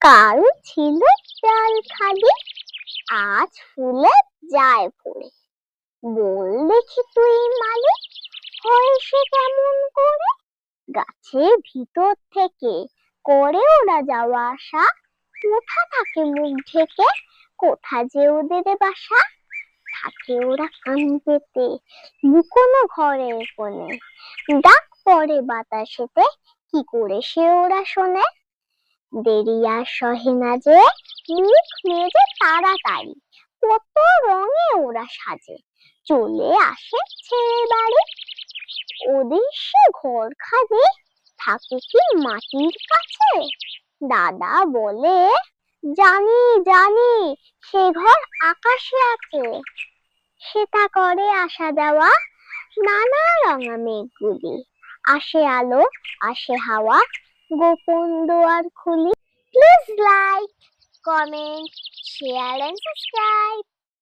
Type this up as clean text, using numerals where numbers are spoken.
কাল ছিল ডাল খালি, আজ ফুলে যায় ভরে। বল দেখি তুই মালিক, হয় সে কেমন করে? গাছের ভিতর থেকে করে ওরা যাওয়া আসা, কোথা থাকে মুখ ঢেকে, কোথা যে ওদের বাসা। থাকে ওরা কান পেতে লুকোনো ঘরের কোণে, ডাক পড়ে বাতাসেতে, কি করে সে ওরা শোনে। দেরি আর সহে না যে, মুখ মেজে তাড়াতাড়ি, কত রঙে ওরা সাজে, চলে আসে ছেড়ে বাড়ি। ওদের সে ঘর খালি থাকে কি মাটির কাছে? দাদা বলে, জানি জানি সে ঘর আকাশে আছে। সেটা করে আসা যাওয়া নানা রঙা মেঘগুলি, আসে আলো আসে হাওয়া, গোপন দুয়ার খুলি। Please like, comment, share and subscribe.